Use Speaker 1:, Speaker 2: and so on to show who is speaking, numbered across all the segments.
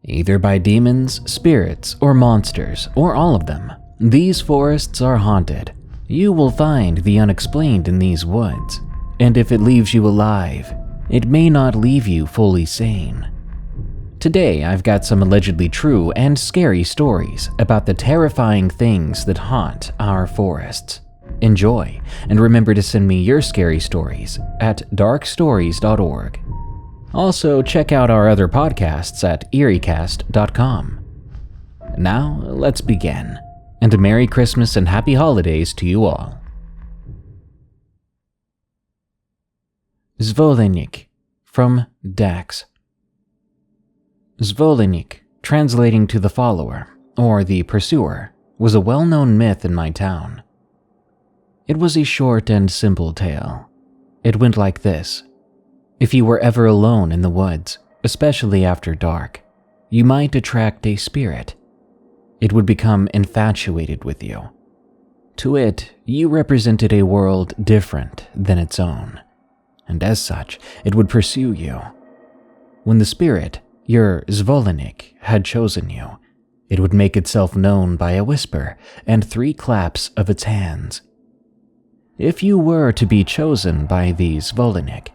Speaker 1: Either by demons, spirits, or monsters, or all of them, these forests are haunted. You will find the unexplained in these woods, and if it leaves you alive, it may not leave you fully sane. Today, I've got some allegedly true and scary stories about the terrifying things that haunt our forests. Enjoy, and remember to send me your scary stories at darkstories.org. Also, check out our other podcasts at eeriecast.com. Now, let's begin, and a Merry Christmas and Happy Holidays to you all. Zwolennik, from Dax. Zwolennik, translating to the follower, or the pursuer, was a well-known myth in my town. It was a short and simple tale. It went like this. If you were ever alone in the woods, especially after dark, you might attract a spirit. It would become infatuated with you. To it, you represented a world different than its own, and as such, it would pursue you. When the spirit, your Zwolennik, had chosen you, it would make itself known by a whisper and 3 claps of its hands. If you were to be chosen by the Zwolennik,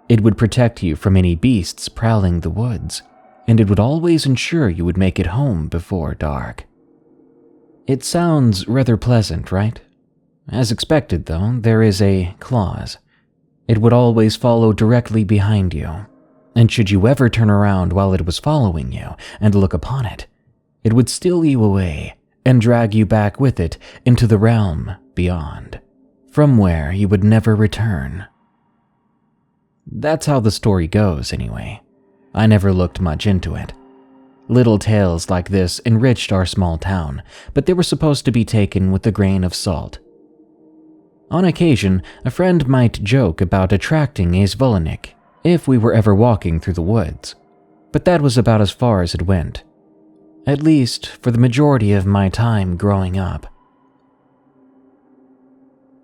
Speaker 1: it would protect you from any beasts prowling the woods, and it would always ensure you would make it home before dark. It sounds rather pleasant, right? As expected, though, there is a clause. It would always follow directly behind you, and should you ever turn around while it was following you and look upon it, it would steal you away and drag you back with it into the realm beyond, from where you would never return. That's how the story goes, anyway. I never looked much into it. Little tales like this enriched our small town, but they were supposed to be taken with a grain of salt. On occasion, a friend might joke about attracting a Zwolennik if we were ever walking through the woods, but that was about as far as it went, at least for the majority of my time growing up.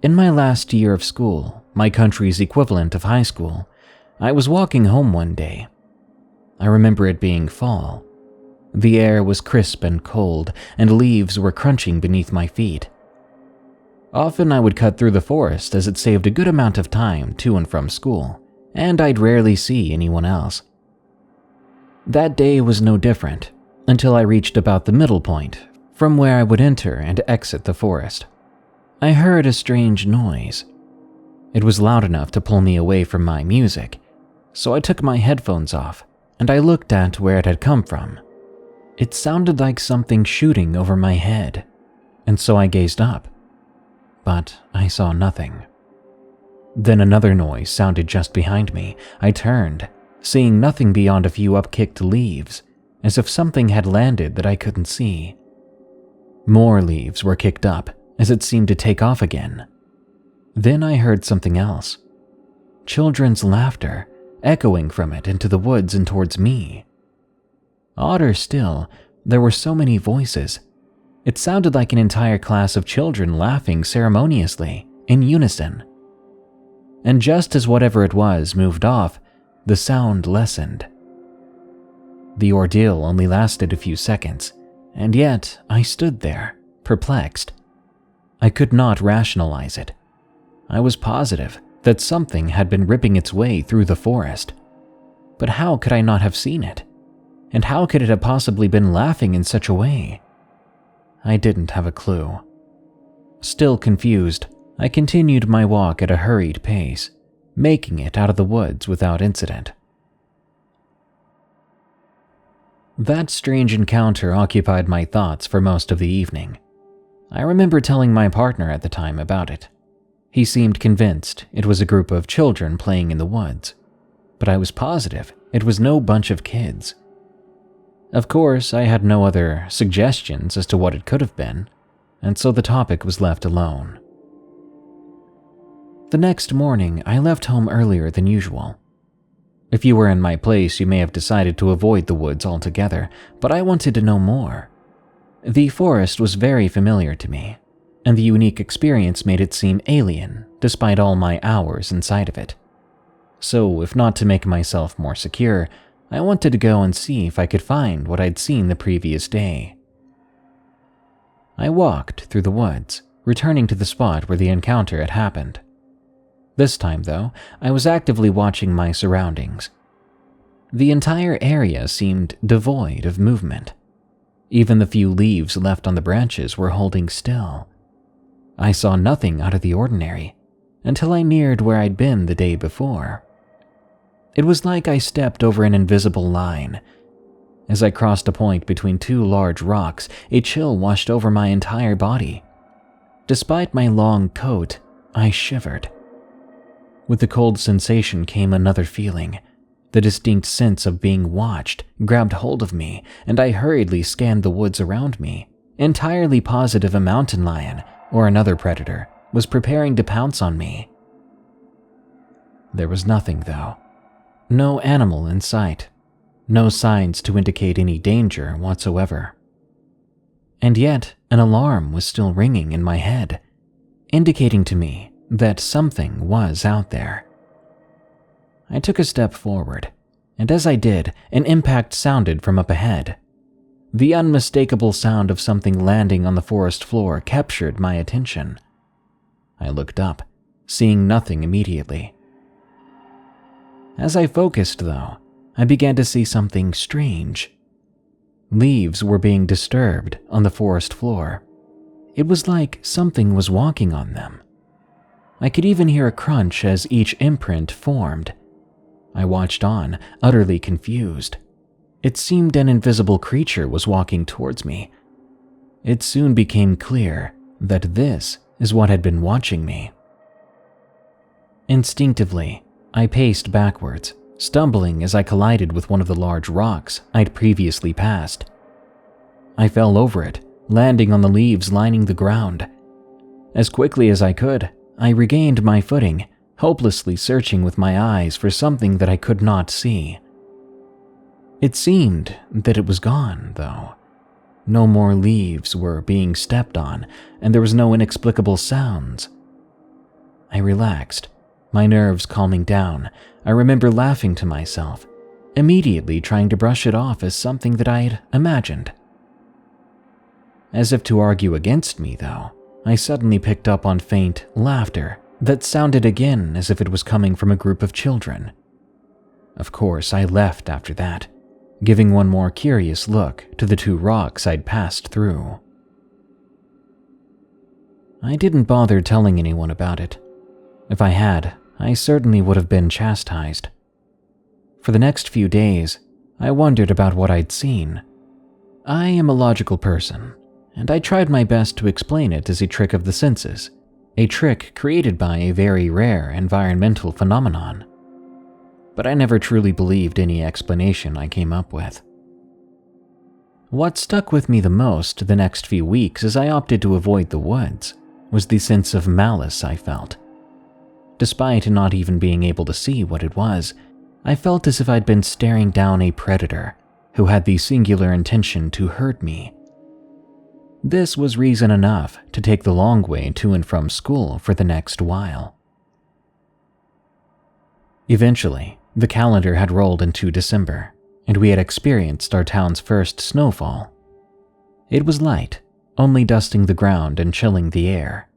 Speaker 1: In my last year of school, my country's equivalent of high school, I was walking home one day. I remember it being fall. The air was crisp and cold, and leaves were crunching beneath my feet. Often I would cut through the forest as it saved a good amount of time to and from school, and I'd rarely see anyone else. That day was no different, until I reached about the middle point, from where I would enter and exit the forest. I heard a strange noise. It was loud enough to pull me away from my music, so I took my headphones off, and I looked at where it had come from. It sounded like something shooting over my head, and so I gazed up, but I saw nothing. Then another noise sounded just behind me. I turned, seeing nothing beyond a few upkicked leaves, as if something had landed that I couldn't see. More leaves were kicked up, as it seemed to take off again. Then I heard something else. Children's laughter, echoing from it into the woods and towards me. Odder still, there were so many voices. It sounded like an entire class of children laughing ceremoniously, in unison. And just as whatever it was moved off, the sound lessened. The ordeal only lasted a few seconds, and yet I stood there, perplexed. I could not rationalize it. I was positive that something had been ripping its way through the forest. But how could I not have seen it? And how could it have possibly been laughing in such a way? I didn't have a clue. Still confused, I continued my walk at a hurried pace, making it out of the woods without incident. That strange encounter occupied my thoughts for most of the evening. I remember telling my partner at the time about it. He seemed convinced it was a group of children playing in the woods, but I was positive it was no bunch of kids. Of course, I had no other suggestions as to what it could have been, and so the topic was left alone. The next morning, I left home earlier than usual. If you were in my place, you may have decided to avoid the woods altogether, but I wanted to know more. The forest was very familiar to me, and the unique experience made it seem alien, despite all my hours inside of it. So, if not to make myself more secure, I wanted to go and see if I could find what I'd seen the previous day. I walked through the woods, returning to the spot where the encounter had happened. This time, though, I was actively watching my surroundings. The entire area seemed devoid of movement. Even the few leaves left on the branches were holding still. I saw nothing out of the ordinary until I neared where I'd been the day before. It was like I stepped over an invisible line. As I crossed a point between two large rocks, a chill washed over my entire body. Despite my long coat, I shivered. With the cold sensation came another feeling. The distinct sense of being watched grabbed hold of me, and I hurriedly scanned the woods around me, entirely positive a mountain lion, or another predator, was preparing to pounce on me. There was nothing, though. No animal in sight. No signs to indicate any danger whatsoever. And yet, an alarm was still ringing in my head, indicating to me that something was out there. I took a step forward, and as I did, an impact sounded from up ahead. The unmistakable sound of something landing on the forest floor captured my attention. I looked up, seeing nothing immediately. As I focused, though, I began to see something strange. Leaves were being disturbed on the forest floor. It was like something was walking on them. I could even hear a crunch as each imprint formed. I watched on, utterly confused. It seemed an invisible creature was walking towards me. It soon became clear that this is what had been watching me. Instinctively, I paced backwards, stumbling as I collided with one of the large rocks I'd previously passed. I fell over it, landing on the leaves lining the ground. As quickly as I could, I regained my footing, hopelessly searching with my eyes for something that I could not see. It seemed that it was gone, though. No more leaves were being stepped on, and there was no inexplicable sounds. I relaxed, my nerves calming down. I remember laughing to myself, immediately trying to brush it off as something that I'd imagined. As if to argue against me, though, I suddenly picked up on faint laughter that sounded again as if it was coming from a group of children. Of course, I left after that, giving one more curious look to the two rocks I'd passed through. I didn't bother telling anyone about it. If I had, I certainly would have been chastised. For the next few days, I wondered about what I'd seen. I am a logical person, and I tried my best to explain it as a trick of the senses, a trick created by a very rare environmental phenomenon. But I never truly believed any explanation I came up with. What stuck with me the most the next few weeks as I opted to avoid the woods was the sense of malice I felt. Despite not even being able to see what it was, I felt as if I'd been staring down a predator who had the singular intention to hurt me. This was reason enough to take the long way to and from school for the next while. Eventually, the calendar had rolled into December, and we had experienced our town's first snowfall. It was light, only dusting the ground and chilling the air.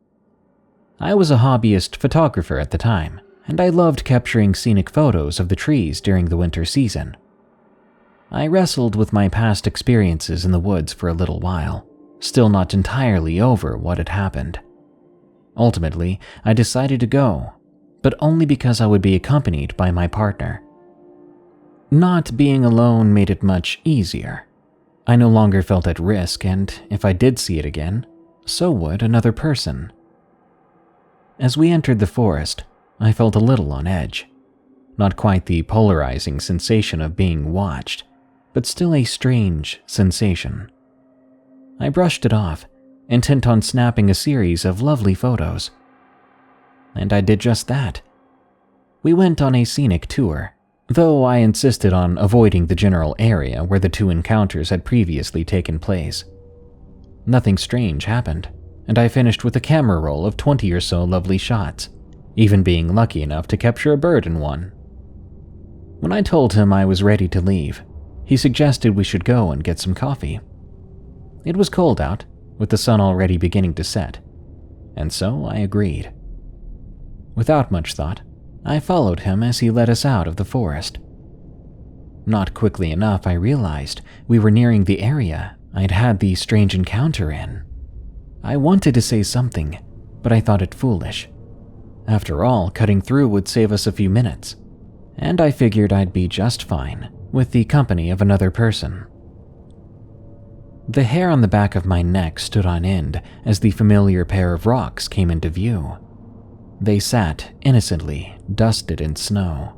Speaker 1: I was a hobbyist photographer at the time, and I loved capturing scenic photos of the trees during the winter season. I wrestled with my past experiences in the woods for a little while, still not entirely over what had happened. Ultimately, I decided to go, but only because I would be accompanied by my partner. Not being alone made it much easier. I no longer felt at risk, and if I did see it again, so would another person. As we entered the forest, I felt a little on edge. Not quite the polarizing sensation of being watched, but still a strange sensation. I brushed it off, intent on snapping a series of lovely photos. And I did just that. We went on a scenic tour, though I insisted on avoiding the general area where the two encounters had previously taken place. Nothing strange happened, and I finished with a camera roll of 20 or so lovely shots, even being lucky enough to capture a bird in one. When I told him I was ready to leave, he suggested we should go and get some coffee. It was cold out, with the sun already beginning to set, and so I agreed. Without much thought, I followed him as he led us out of the forest. Not quickly enough, I realized we were nearing the area I'd had the strange encounter in. I wanted to say something, but I thought it foolish. After all, cutting through would save us a few minutes, and I figured I'd be just fine with the company of another person. The hair on the back of my neck stood on end as the familiar pair of rocks came into view. They sat innocently, dusted in snow.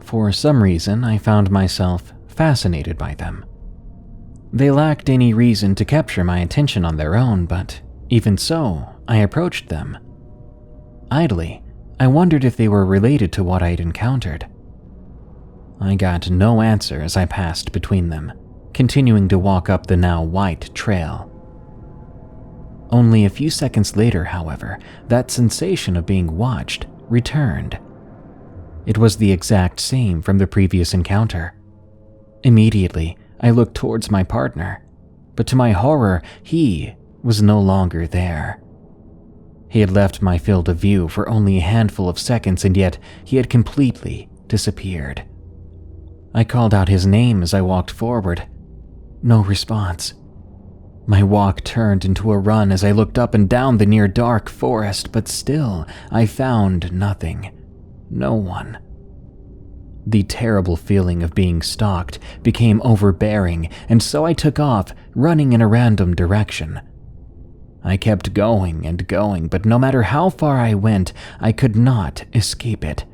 Speaker 1: For some reason, I found myself fascinated by them. They lacked any reason to capture my attention on their own, but even so, I approached them. Idly, I wondered if they were related to what I'd encountered. I got no answer as I passed between them, continuing to walk up the now white trail. Only a few seconds later, however, that sensation of being watched returned. It was the exact same from the previous encounter. Immediately, I looked towards my partner, but to my horror, he was no longer there. He had left my field of view for only a handful of seconds, and yet he had completely disappeared. I called out his name as I walked forward. No response. My walk turned into a run as I looked up and down the near dark forest, but still I found nothing. No one. The terrible feeling of being stalked became overbearing, and so I took off, running in a random direction. I kept going and going, but no matter how far I went, I could not escape it.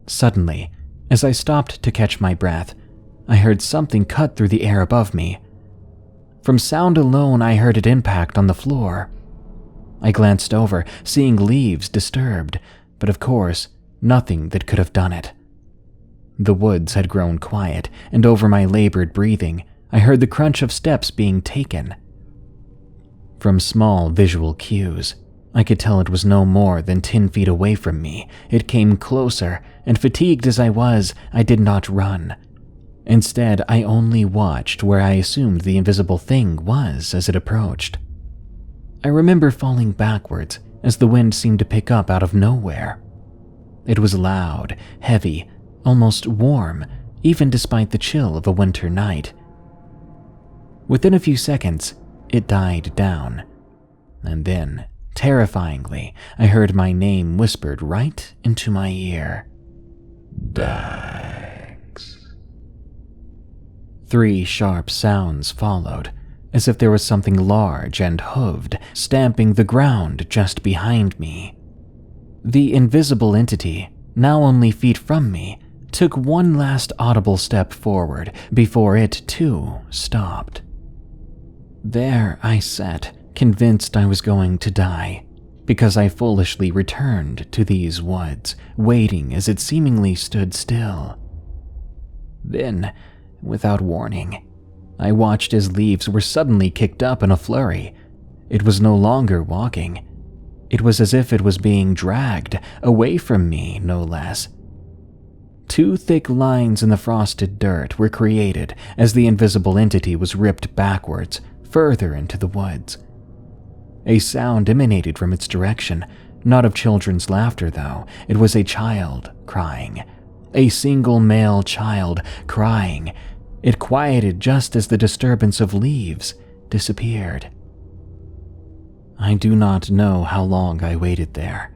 Speaker 1: Suddenly, as I stopped to catch my breath, I heard something cut through the air above me. From sound alone, I heard it impact on the floor. I glanced over, seeing leaves disturbed, but of course, nothing that could have done it. The woods had grown quiet, and over my labored breathing, I heard the crunch of steps being taken. From small visual cues, I could tell it was no more than 10 feet away from me. It came closer, and fatigued as I was, I did not run. Instead, I only watched where I assumed the invisible thing was as it approached. I remember falling backwards as the wind seemed to pick up out of nowhere. It was loud, heavy, almost warm, even despite the chill of a winter night. Within a few seconds, it died down, and then, terrifyingly, I heard my name whispered right into my ear. Dax. 3 sharp sounds followed, as if there was something large and hooved stamping the ground just behind me. The invisible entity, now only feet from me, took one last audible step forward before it, too, stopped. There I sat, convinced I was going to die, because I foolishly returned to these woods, waiting as it seemingly stood still. Then, without warning, I watched as leaves were suddenly kicked up in a flurry. It was no longer walking. It was as if it was being dragged away from me, no less. 2 thick lines in the frosted dirt were created as the invisible entity was ripped backwards, further into the woods. A sound emanated from its direction, not of children's laughter though. It was a child crying. A single male child crying. It quieted just as the disturbance of leaves disappeared. I do not know how long I waited there.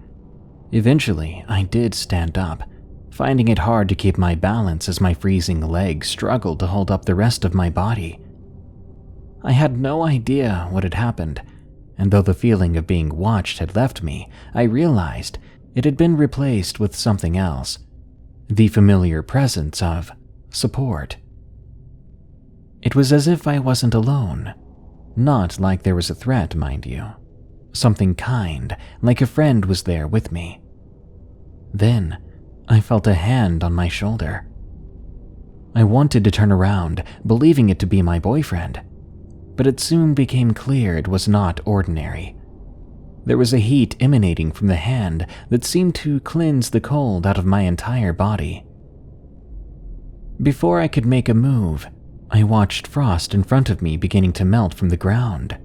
Speaker 1: Eventually, I did stand up, finding it hard to keep my balance as my freezing legs struggled to hold up the rest of my body. I had no idea what had happened, and though the feeling of being watched had left me, I realized it had been replaced with something else, the familiar presence of support. It was as if I wasn't alone, not like there was a threat, mind you. Something kind, like a friend was there with me. Then, I felt a hand on my shoulder. I wanted to turn around, believing it to be my boyfriend, but it soon became clear it was not ordinary. There was a heat emanating from the hand that seemed to cleanse the cold out of my entire body. Before I could make a move, I watched frost in front of me beginning to melt from the ground.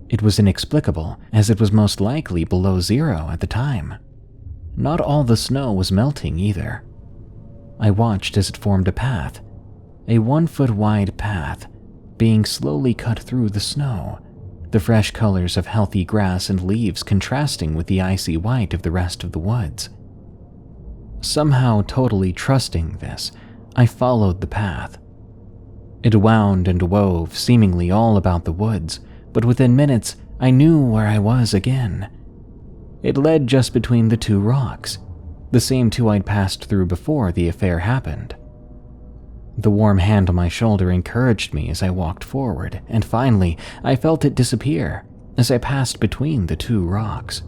Speaker 1: It was inexplicable, as it was most likely below zero at the time. Not all the snow was melting either. I watched as it formed a path, a 1-foot-wide path, being slowly cut through the snow, the fresh colors of healthy grass and leaves contrasting with the icy white of the rest of the woods. Somehow totally trusting this, I followed the path. It wound and wove seemingly all about the woods, but within minutes I knew where I was again. It led just between the two rocks, the same two I'd passed through before the affair happened. The warm hand on my shoulder encouraged me as I walked forward, and finally I felt it disappear as I passed between the two rocks.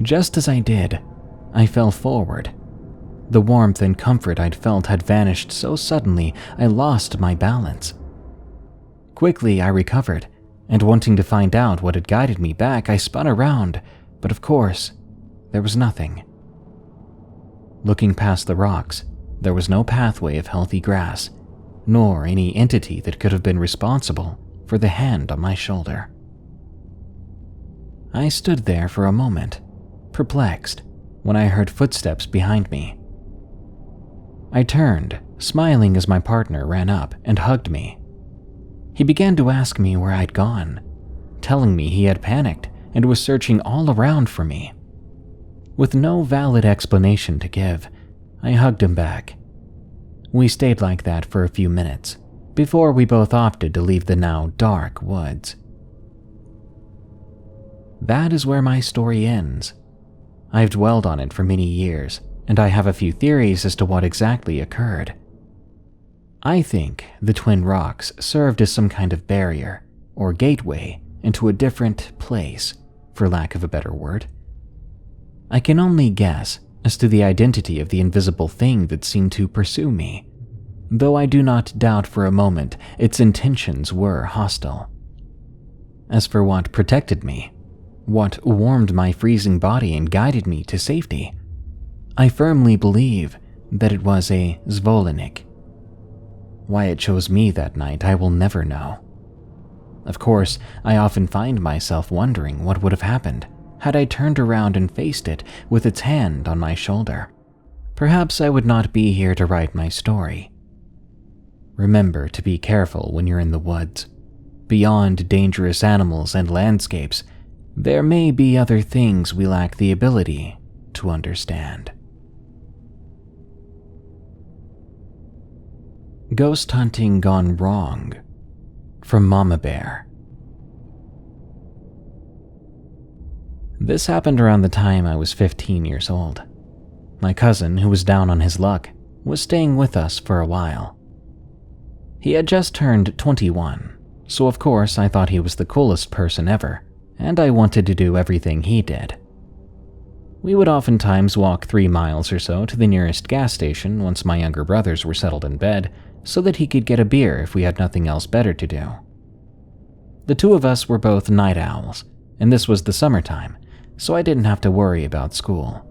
Speaker 1: Just as I did, I fell forward. The warmth and comfort I'd felt had vanished so suddenly I lost my balance. Quickly I recovered, and wanting to find out what had guided me back, I spun around, but of course, there was nothing. Looking past the rocks, there was no pathway of healthy grass, nor any entity that could have been responsible for the hand on my shoulder. I stood there for a moment, perplexed, when I heard footsteps behind me. I turned, smiling as my partner ran up and hugged me. He began to ask me where I'd gone, telling me he had panicked and was searching all around for me. With no valid explanation to give, I hugged him back. We stayed like that for a few minutes, before we both opted to leave the now dark woods. That is where my story ends. I've dwelled on it for many years, and I have a few theories as to what exactly occurred. I think the twin rocks served as some kind of barrier or gateway into a different place, for lack of a better word. I can only guess as to the identity of the invisible thing that seemed to pursue me, though I do not doubt for a moment its intentions were hostile. As for what protected me, what warmed my freezing body and guided me to safety, I firmly believe that it was a Zwolennik. Why it chose me that night, I will never know. Of course, I often find myself wondering what would have happened had I turned around and faced it with its hand on my shoulder. Perhaps I would not be here to write my story. Remember to be careful when you're in the woods. Beyond dangerous animals and landscapes, there may be other things we lack the ability to understand. Ghost Hunting Gone Wrong, from MamaBear. This happened around the time I was 15 years old. My cousin, who was down on his luck, was staying with us for a while. He had just turned 21, so of course I thought he was the coolest person ever, and I wanted to do everything he did. We would oftentimes walk 3 miles or so to the nearest gas station once my younger brothers were settled in bed, so that he could get a beer if we had nothing else better to do. The two of us were both night owls, and this was the summertime, so I didn't have to worry about school.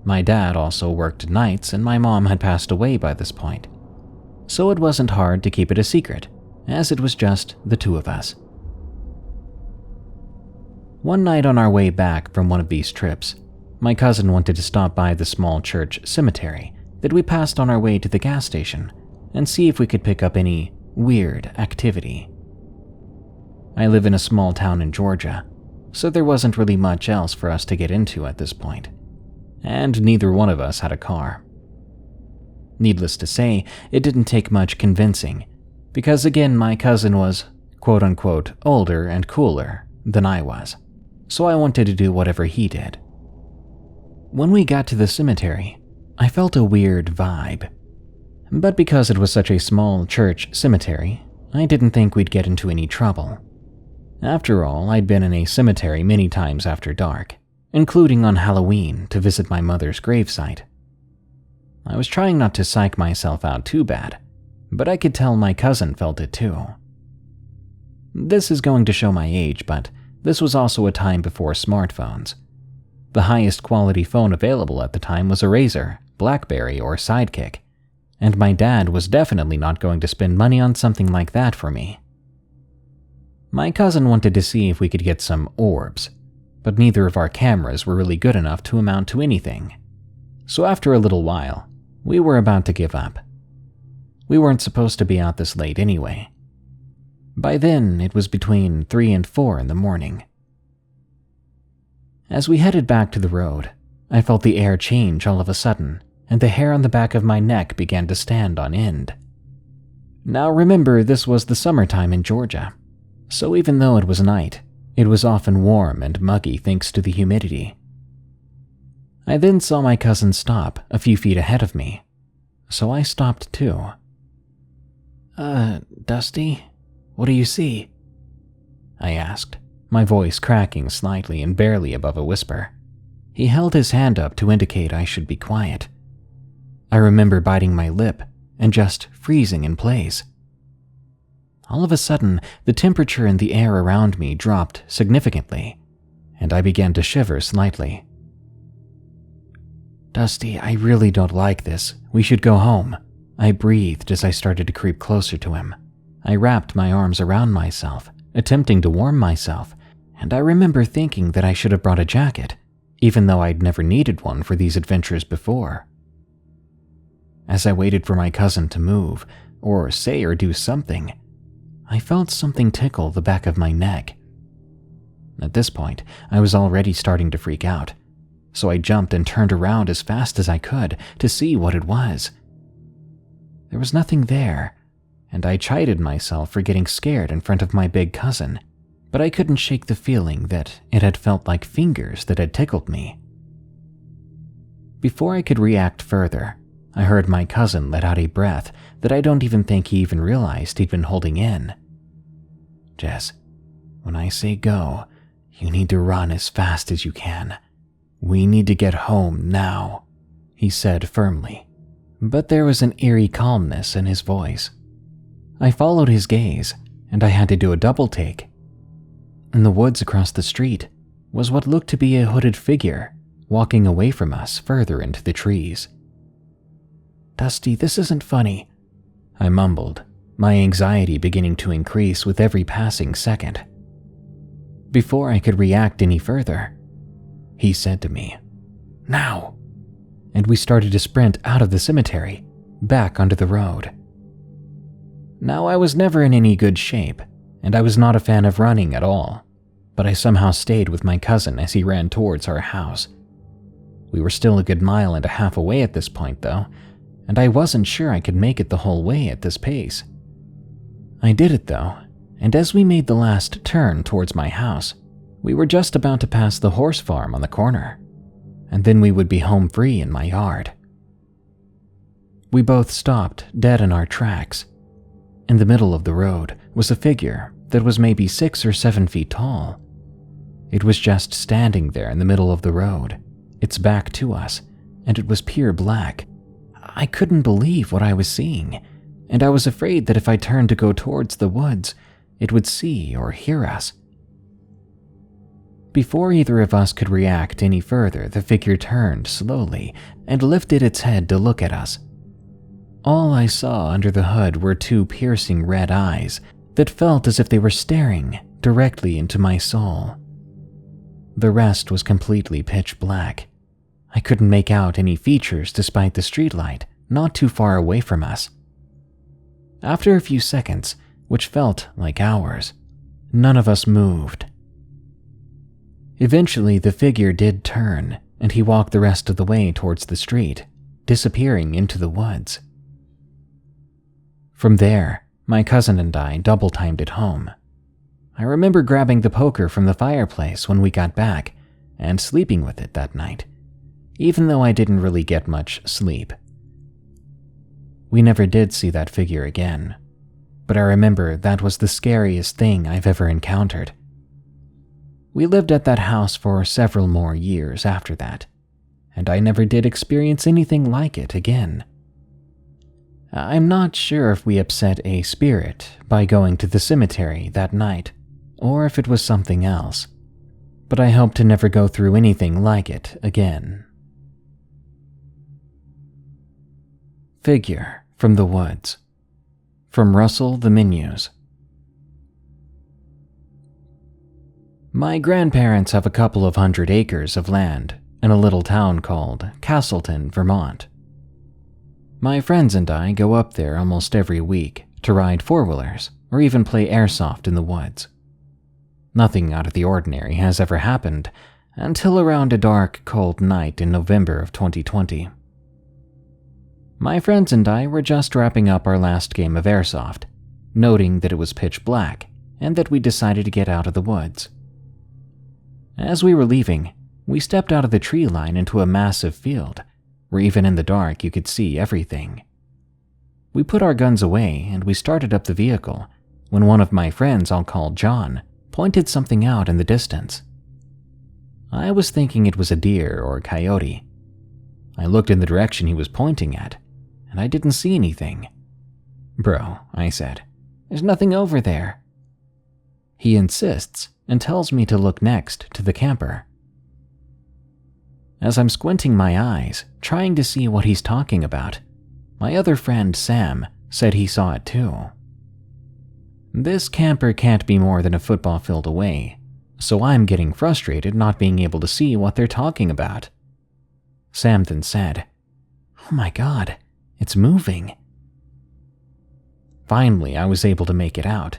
Speaker 1: My dad also worked nights, and my mom had passed away by this point, so it wasn't hard to keep it a secret, as it was just the two of us. One night on our way back from one of these trips, my cousin wanted to stop by the small church cemetery that we passed on our way to the gas station and see if we could pick up any weird activity. I live in a small town in Georgia, so there wasn't really much else for us to get into at this point, and neither one of us had a car. Needless to say, it didn't take much convincing, because again my cousin was quote-unquote older and cooler than I was, so I wanted to do whatever he did. When we got to the cemetery, I felt a weird vibe, but because it was such a small church cemetery, I didn't think we'd get into any trouble. After all, I'd been in a cemetery many times after dark, including on Halloween to visit my mother's gravesite. I was trying not to psych myself out too bad, but I could tell my cousin felt it too. This is going to show my age, but this was also a time before smartphones. The highest quality phone available at the time was a Razr, BlackBerry, or Sidekick, and my dad was definitely not going to spend money on something like that for me. My cousin wanted to see if we could get some orbs, but neither of our cameras were really good enough to amount to anything. So after a little while, we were about to give up. We weren't supposed to be out this late anyway. By then, it was between 3 and 4 in the morning. As we headed back to the road, I felt the air change all of a sudden, and the hair on the back of my neck began to stand on end. Now remember, this was the summertime in Georgia, so even though it was night, it was often warm and muggy thanks to the humidity. I then saw my cousin stop a few feet ahead of me, so I stopped too. Dusty, what do you see?" I asked, my voice cracking slightly and barely above a whisper. He held his hand up to indicate I should be quiet. I remember biting my lip and just freezing in place. All of a sudden, the temperature in the air around me dropped significantly, and I began to shiver slightly. "Dusty, I really don't like this. We should go home," I breathed as I started to creep closer to him. I wrapped my arms around myself, attempting to warm myself, and I remember thinking that I should have brought a jacket, even though I'd never needed one for these adventures before. As I waited for my cousin to move, or say or do something, I felt something tickle the back of my neck. At this point, I was already starting to freak out, so I jumped and turned around as fast as I could to see what it was. There was nothing there, and I chided myself for getting scared in front of my big cousin, but I couldn't shake the feeling that it had felt like fingers that had tickled me. Before I could react further, I heard my cousin let out a breath that I don't even think he even realized he'd been holding in. "Jess, when I say go, you need to run as fast as you can. We need to get home now," he said firmly, but there was an eerie calmness in his voice. I followed his gaze, and I had to do a double take. In the woods across the street was what looked to be a hooded figure walking away from us further into the trees. "Dusty, this isn't funny," I mumbled, my anxiety beginning to increase with every passing second. Before I could react any further, he said to me, "Now," and we started to sprint out of the cemetery, back onto the road. Now, I was never in any good shape, and I was not a fan of running at all, but I somehow stayed with my cousin as he ran towards our house. We were still a good mile and a half away at this point, though, and I wasn't sure I could make it the whole way at this pace. I did it, though, and as we made the last turn towards my house, we were just about to pass the horse farm on the corner, and then we would be home free in my yard. We both stopped dead in our tracks. In the middle of the road was a figure that was maybe 6 or 7 feet tall. It was just standing there in the middle of the road, its back to us, and it was pure black. I couldn't believe what I was seeing, and I was afraid that if I turned to go towards the woods, it would see or hear us. Before either of us could react any further, the figure turned slowly and lifted its head to look at us. All I saw under the hood were 2 piercing red eyes that felt as if they were staring directly into my soul. The rest was completely pitch black. I couldn't make out any features despite the streetlight not too far away from us. After a few seconds, which felt like hours, none of us moved. Eventually, the figure did turn, and he walked the rest of the way towards the street, disappearing into the woods. From there, my cousin and I double-timed it home. I remember grabbing the poker from the fireplace when we got back and sleeping with it that night, even though I didn't really get much sleep. We never did see that figure again, but I remember that was the scariest thing I've ever encountered. We lived at that house for several more years after that, and I never did experience anything like it again. I'm not sure if we upset a spirit by going to the cemetery that night, or if it was something else, but I hope to never go through anything like it again. Figure from the woods. From Russel the Menus. My grandparents have a couple of 100 acres of land in a little town called Castleton, Vermont. My friends and I go up there almost every week to ride four-wheelers or even play airsoft in the woods. Nothing out of the ordinary has ever happened until around a dark, cold night in November of 2020. My friends and I were just wrapping up our last game of airsoft, noting that it was pitch black and that we decided to get out of the woods. As we were leaving, we stepped out of the tree line into a massive field where even in the dark you could see everything. We put our guns away and we started up the vehicle when one of my friends I'll call John pointed something out in the distance. I was thinking it was a deer or a coyote. I looked in the direction he was pointing at, and I didn't see anything. "Bro," I said, "there's nothing over there." He insists and tells me to look next to the camper. As I'm squinting my eyes, trying to see what he's talking about, my other friend Sam said he saw it too. This camper can't be more than a football field away, so I'm getting frustrated not being able to see what they're talking about. Sam then said, "Oh my God, it's moving." Finally, I was able to make it out.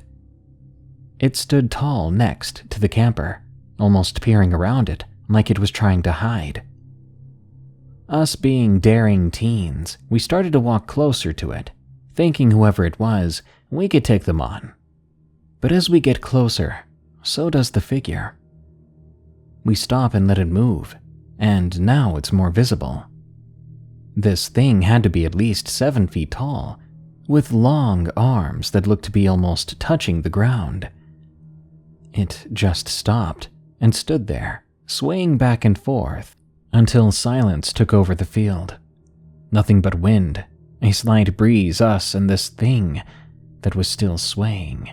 Speaker 1: It stood tall next to the camper, almost peering around it like it was trying to hide. Us being daring teens, we started to walk closer to it, thinking whoever it was, we could take them on. But as we get closer, so does the figure. We stop and let it move, and now it's more visible. This thing had to be at least 7 feet tall, with long arms that looked to be almost touching the ground. It just stopped and stood there, swaying back and forth, until silence took over the field. Nothing but wind, a slight breeze, us, and this thing that was still swaying.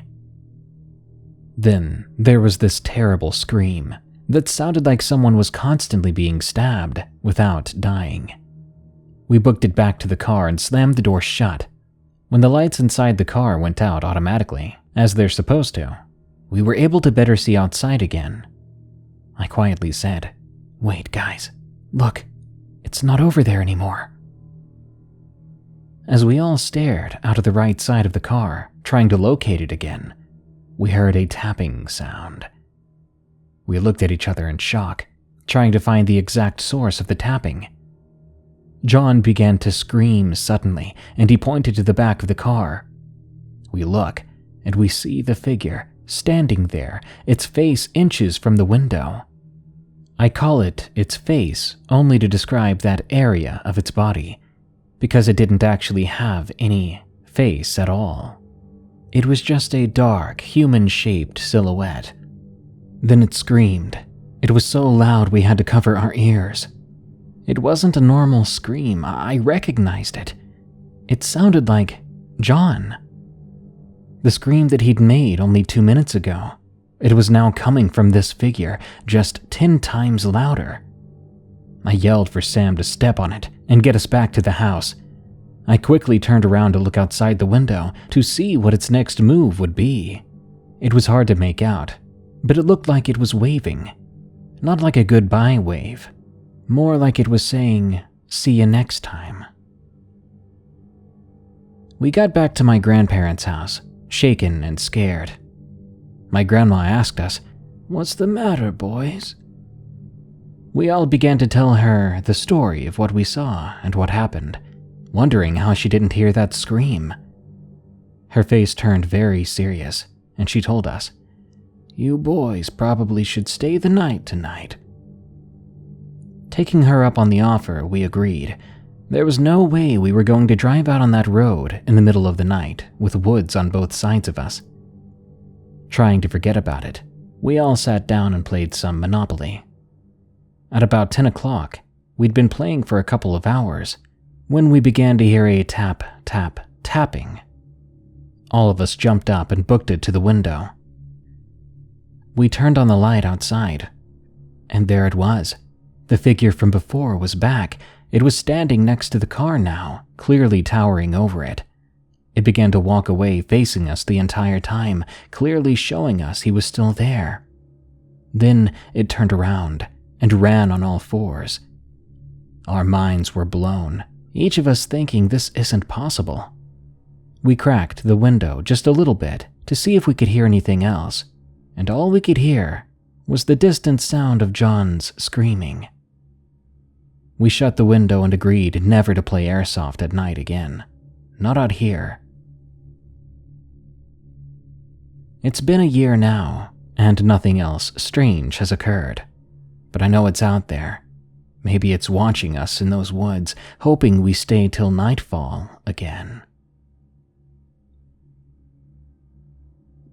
Speaker 1: Then there was this terrible scream that sounded like someone was constantly being stabbed without dying. We booked it back to the car and slammed the door shut. When the lights inside the car went out automatically, as they're supposed to, we were able to better see outside again. I quietly said, "Wait, guys, look, it's not over there anymore." As we all stared out of the right side of the car, trying to locate it again, we heard a tapping sound. We looked at each other in shock, trying to find the exact source of the tapping. John began to scream suddenly, and he pointed to the back of the car. We look, and we see the figure standing there, its face inches from the window. I call it its face only to describe that area of its body, because it didn't actually have any face at all. It was just a dark, human-shaped silhouette. Then it screamed. It was so loud we had to cover our ears. It wasn't a normal scream. I recognized it. It sounded like John. The scream that he'd made only 2 minutes ago. It was now coming from this figure, just 10 times louder. I yelled for Sam to step on it and get us back to the house. I quickly turned around to look outside the window to see what its next move would be. It was hard to make out, but it looked like it was waving. Not like a goodbye wave, more like it was saying, "See you next time." We got back to my grandparents' house, shaken and scared. My grandma asked us, "What's the matter, boys?" We all began to tell her the story of what we saw and what happened, wondering how she didn't hear that scream. Her face turned very serious, and she told us, "You boys probably should stay the night tonight." Taking her up on the offer, we agreed. There was no way we were going to drive out on that road in the middle of the night with woods on both sides of us. Trying to forget about it, we all sat down and played some Monopoly. At about 10 o'clock, we'd been playing for a couple of hours when we began to hear a tap, tap, tapping. All of us jumped up and booked it to the window. We turned on the light outside, and there it was. The figure from before was back, It was standing next to the car now, clearly towering over it. It began to walk away, facing us the entire time, clearly showing us he was still there. Then it turned around and ran on all fours. Our minds were blown, each of us thinking this isn't possible. We cracked the window just a little bit to see if we could hear anything else, and all we could hear was the distant sound of John's screaming. We shut the window and agreed never to play airsoft at night again. Not out here. It's been a year now, and nothing else strange has occurred. But I know it's out there. Maybe it's watching us in those woods, hoping we stay till nightfall again.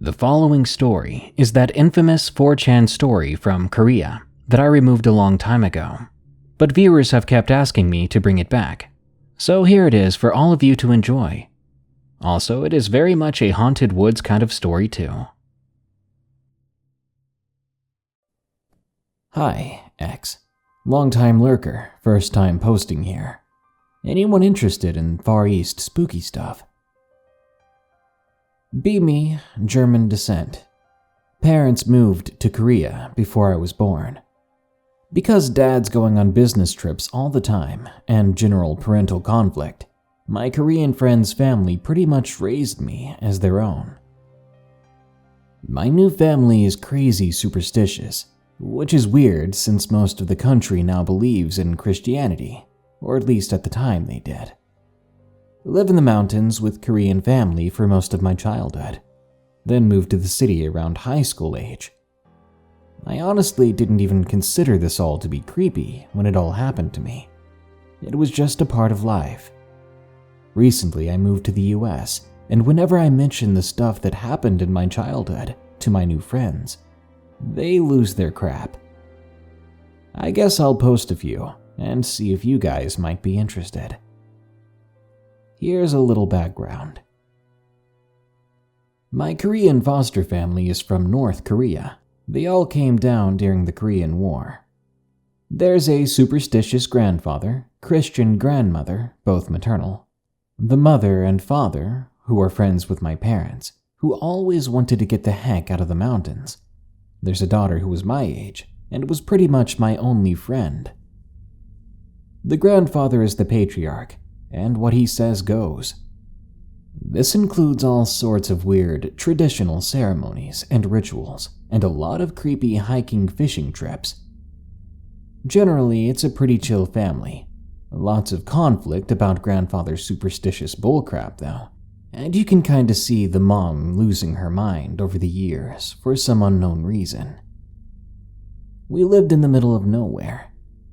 Speaker 1: The following story is that infamous 4chan story from Korea that I removed a long time ago, but viewers have kept asking me to bring it back, so here it is for all of you to enjoy. Also, it is very much a haunted woods kind of story too. Hi, X. Long-time lurker, first time posting here. Anyone interested in Far East spooky stuff? Be me, German descent. Parents moved to Korea before I was born. Because Dad's going on business trips all the time and general parental conflict, my Korean friend's family pretty much raised me as their own. My new family is crazy superstitious, which is weird since most of the country now believes in Christianity, or at least at the time they did. I lived in the mountains with Korean family for most of my childhood, then moved to the city around high school age. I honestly didn't even consider this all to be creepy when it all happened to me. It was just a part of life. Recently I moved to the US, and whenever I mention the stuff that happened in my childhood to my new friends, they lose their crap. I guess I'll post a few and see if you guys might be interested. Here's a little background. My Korean foster family is from North Korea. They all came down during the Korean War. There's a superstitious grandfather, Christian grandmother, both maternal, the mother and father, who are friends with my parents, who always wanted to get the heck out of the mountains. There's a daughter who was my age, and was pretty much my only friend. The grandfather is the patriarch, and what he says goes. This includes all sorts of weird traditional ceremonies and rituals, and a lot of creepy hiking fishing trips. Generally, it's a pretty chill family. Lots of conflict about grandfather's superstitious bullcrap, though, and you can kinda see the mom losing her mind over the years for some unknown reason. We lived in the middle of nowhere.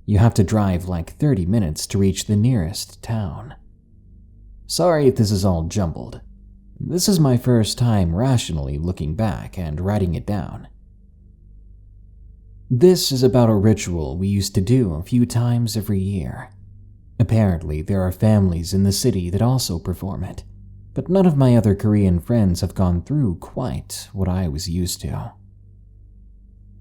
Speaker 1: You have to drive like 30 minutes to reach the nearest town. Sorry if this is all jumbled. This is my first time rationally looking back and writing it down. This is about a ritual we used to do a few times every year. Apparently, there are families in the city that also perform it, but none of my other Korean friends have gone through quite what I was used to.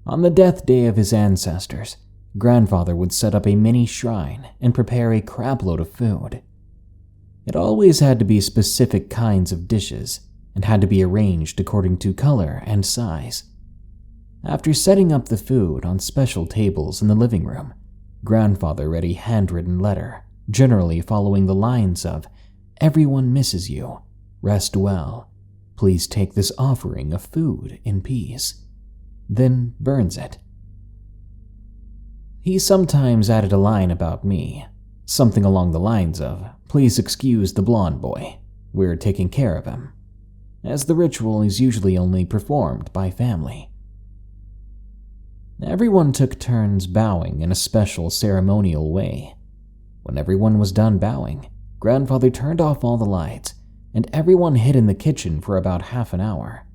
Speaker 1: On the death day of his ancestors, grandfather would set up a mini shrine and prepare a crapload of food. It always had to be specific kinds of dishes and had to be arranged according to color and size. After setting up the food on special tables in the living room, grandfather read a handwritten letter, generally following the lines of, "Everyone misses you. Rest well. Please take this offering of food in peace." Then burns it. He sometimes added a line about me, something along the lines of, "Please excuse the blonde boy. We're taking care of him," as the ritual is usually only performed by family. Everyone took turns bowing in a special ceremonial way. When everyone was done bowing, grandfather turned off all the lights, and everyone hid in the kitchen for about half an hour.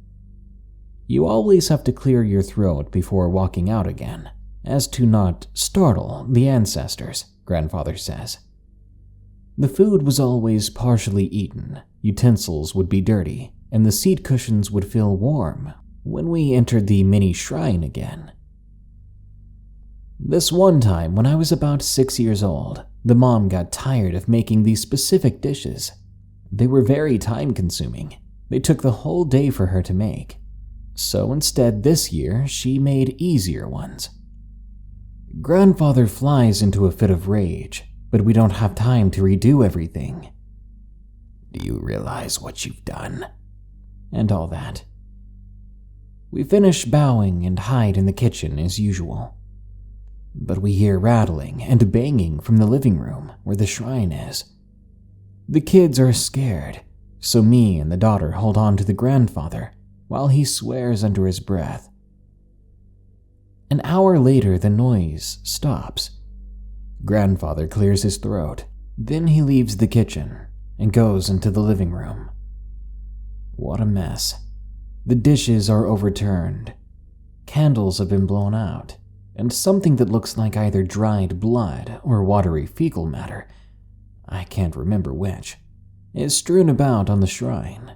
Speaker 1: You always have to clear your throat before walking out again, as to not startle the ancestors, grandfather says. The food was always partially eaten, utensils would be dirty, and the seat cushions would feel warm when we entered the mini shrine again. This one time, when I was about 6 years old, the mom got tired of making these specific dishes. They were very time-consuming. They took the whole day for her to make. So instead, this year, she made easier ones. Grandfather flies into a fit of rage, but we don't have time to redo everything. Do you realize what you've done? And all that. We finish bowing and hide in the kitchen as usual. But we hear rattling and banging from the living room where the shrine is. The kids are scared, so me and the daughter hold on to the grandfather while he swears under his breath. An hour later, the noise stops. Grandfather clears his throat. Then he leaves the kitchen and goes into the living room. What a mess. The dishes are overturned. Candles have been blown out, and something that looks like either dried blood or watery fecal matter, I can't remember which, is strewn about on the shrine.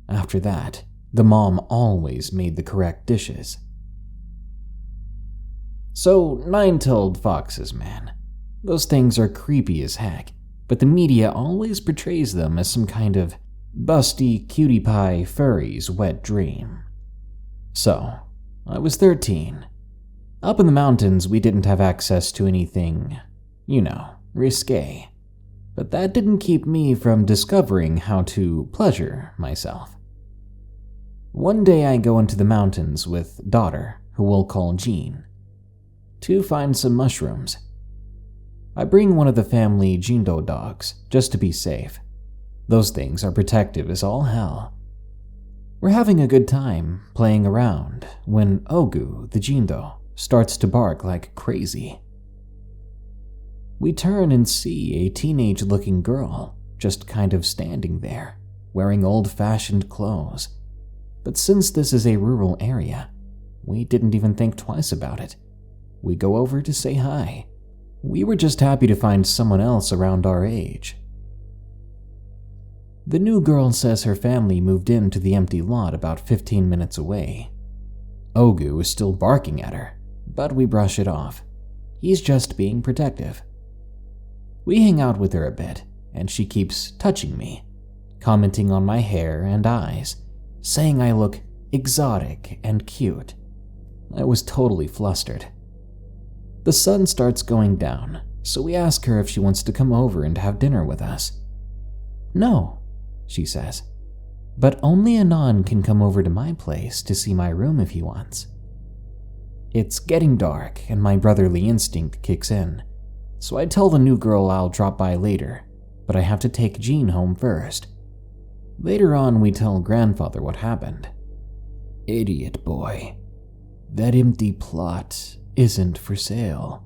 Speaker 1: After that, the mom always made the correct dishes. So, nine-tailed foxes, man. Those things are creepy as heck, but the media always portrays them as some kind of busty cutie pie furry's wet dream. So, I was 13. Up in the mountains, we didn't have access to anything, risque. But that didn't keep me from discovering how to pleasure myself. One day I go into the mountains with daughter, who we'll call Jean, to find some mushrooms. I bring one of the family Jindo dogs, just to be safe. Those things are protective as all hell. We're having a good time, playing around, when Ogu, the Jindo, starts to bark like crazy. We turn and see a teenage-looking girl, just kind of standing there, wearing old-fashioned clothes. But since this is a rural area, we didn't even think twice about it. We go over to say hi. We were just happy to find someone else around our age. The new girl says her family moved into the empty lot about 15 minutes away. Ogu is still barking at her, but we brush it off. He's just being protective. We hang out with her a bit, and she keeps touching me, commenting on my hair and eyes, saying I look exotic and cute. I was totally flustered. The sun starts going down, so we ask her if she wants to come over and have dinner with us. No, she says, but only Anon can come over to my place to see my room if he wants. It's getting dark, and my brotherly instinct kicks in, so I tell the new girl I'll drop by later, but I have to take Jean home first. Later on, we tell grandfather what happened. Idiot boy. That empty plot isn't for sale.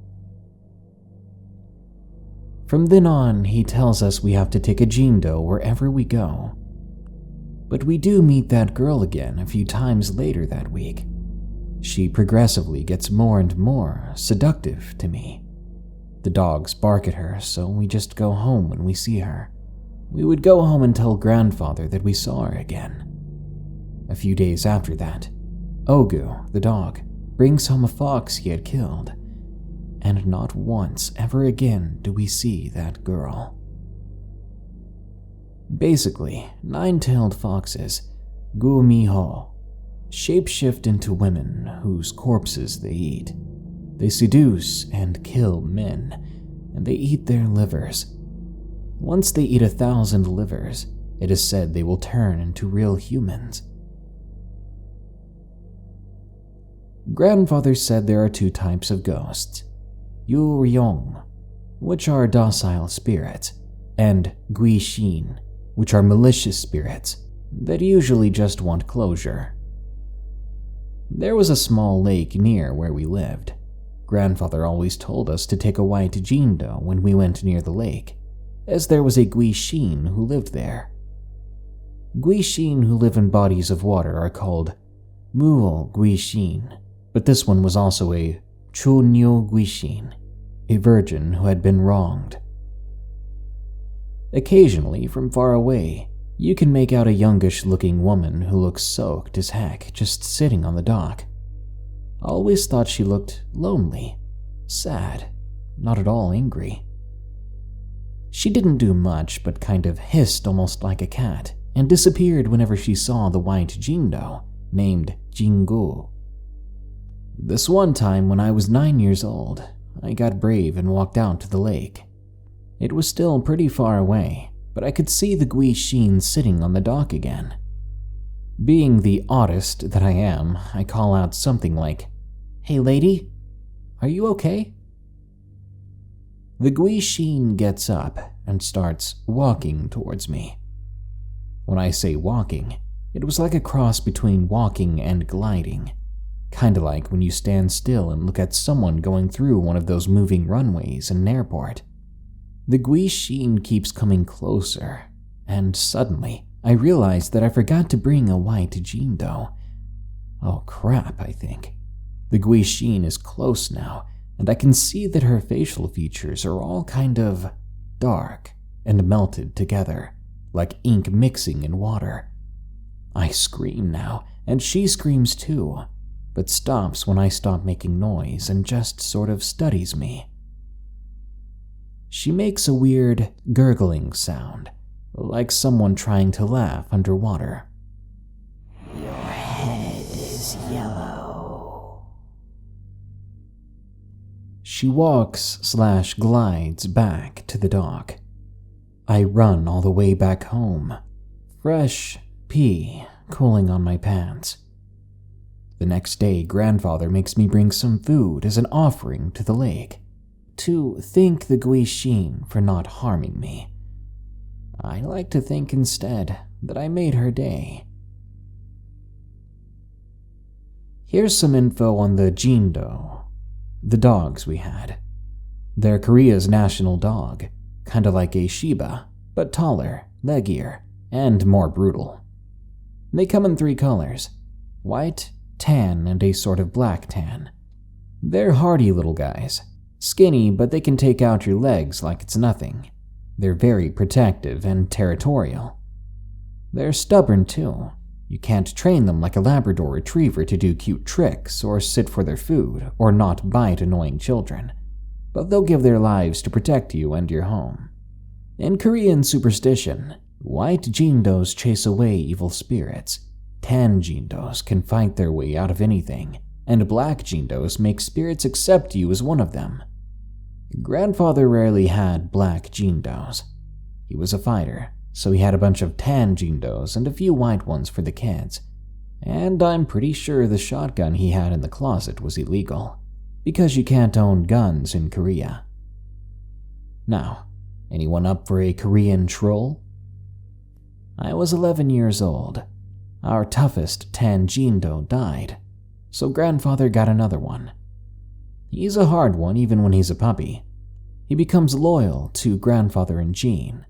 Speaker 1: From then on, he tells us we have to take a Jindo wherever we go. But we do meet that girl again a few times later that week. She progressively gets more and more seductive to me. The dogs bark at her, so we just go home when we see her. We would go home and tell grandfather that we saw her again. A few days after that, Ogu, the dog, brings home a fox he had killed, and not once ever again do we see that girl. Basically, nine-tailed foxes, Gumiho, shapeshift into women whose corpses they eat. They seduce and kill men, and they eat their livers. Once they eat 1,000 livers, it is said they will turn into real humans. Grandfather said there are 2 types of ghosts, Yuryong, which are docile spirits, and Guishin, which are malicious spirits that usually just want closure. There was a small lake near where we lived. Grandfather always told us to take a white Jindo when we went near the lake, as there was a Guishin who lived there. Guishin who live in bodies of water are called Muo Guishin, but this one was also a Chunyo Guishin, a virgin who had been wronged. Occasionally, from far away, you can make out a youngish-looking woman who looks soaked as heck just sitting on the dock. I always thought she looked lonely, sad, not at all angry. She didn't do much but kind of hissed almost like a cat and disappeared whenever she saw the white Jindo named Jingu. This one time when I was 9 years old, I got brave and walked out to the lake. It was still pretty far away, but I could see the Guixin sitting on the dock again. Being the oddest that I am, I call out something like, "Hey lady, are you okay?" The Guixin gets up and starts walking towards me. When I say walking, it was like a cross between walking and gliding, kinda like when you stand still and look at someone going through one of those moving runways in an airport. The Guixin keeps coming closer, and suddenly I realized that I forgot to bring a white Jindo. Oh crap, I think. The Guixin is close now, and I can see that her facial features are all kind of dark and melted together, like ink mixing in water. I scream now, and she screams too, but stops when I stop making noise and just sort of studies me. She makes a weird gurgling sound, like someone trying to laugh underwater. Your head is yellow. She walks/glides back to the dock. I run all the way back home, fresh pee cooling on my pants. The next day, grandfather makes me bring some food as an offering to the lake, to thank the Guixin for not harming me. I like to think instead that I made her day. Here's some info on the Jindo, the dogs we had. They're Korea's national dog, kinda like a Shiba, but taller, leggier, and more brutal. They come in 3 colors, white, tan, and a sort of black tan. They're hardy little guys, skinny, but they can take out your legs like it's nothing. They're very protective and territorial. They're stubborn too. You can't train them like a Labrador retriever to do cute tricks or sit for their food or not bite annoying children, but they'll give their lives to protect you and your home. In Korean superstition, white Jindos chase away evil spirits, tan Jindos can fight their way out of anything, and black Jindos make spirits accept you as one of them. Grandfather rarely had black Jindos. He was a fighter, so he had a bunch of tan Jindos and a few white ones for the kids. And I'm pretty sure the shotgun he had in the closet was illegal, because you can't own guns in Korea. Now, anyone up for a Korean troll? I was 11 years old. Our toughest tan Jindo died, so grandfather got another one. He's a hard one even when he's a puppy. He becomes loyal to grandfather and Jean.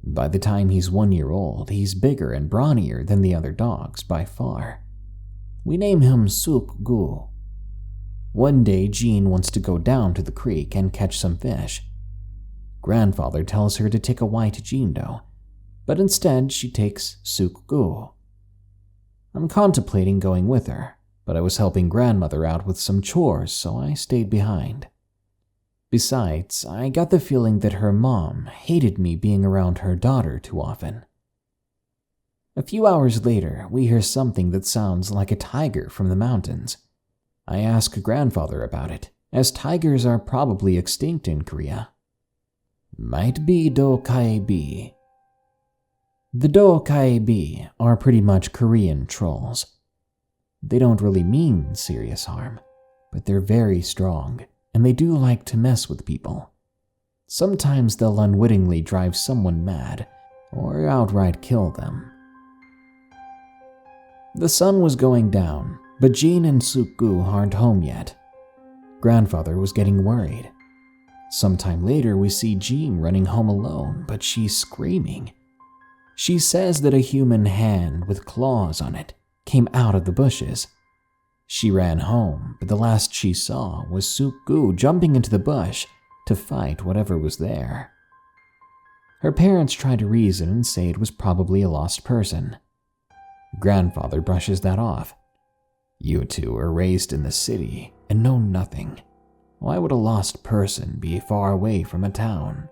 Speaker 1: By the time he's 1 year old, he's bigger and brawnier than the other dogs by far. We name him Suk-gu. One day, Jean wants to go down to the creek and catch some fish. Grandfather tells her to take a white Jindo, but instead she takes Suk-gu. I'm contemplating going with her, but I was helping grandmother out with some chores, so I stayed behind. Besides, I got the feeling that her mom hated me being around her daughter too often. A few hours later, we hear something that sounds like a tiger from the mountains. I ask grandfather about it, as tigers are probably extinct in Korea. Might be Do-kai-bi. The Do-kai-bi are pretty much Korean trolls. They don't really mean serious harm, but they're very strong, and they do like to mess with people. Sometimes they'll unwittingly drive someone mad, or outright kill them. The sun was going down, but Jean and Suk-gu aren't home yet. Grandfather was getting worried. Sometime later, we see Jean running home alone, but she's screaming. She says that a human hand with claws on it came out of the bushes. She ran home, but the last she saw was Suk-gu jumping into the bush to fight whatever was there. Her parents try to reason and say it was probably a lost person. Grandfather brushes that off. You two are raised in the city and know nothing. Why would a lost person be far away from a town?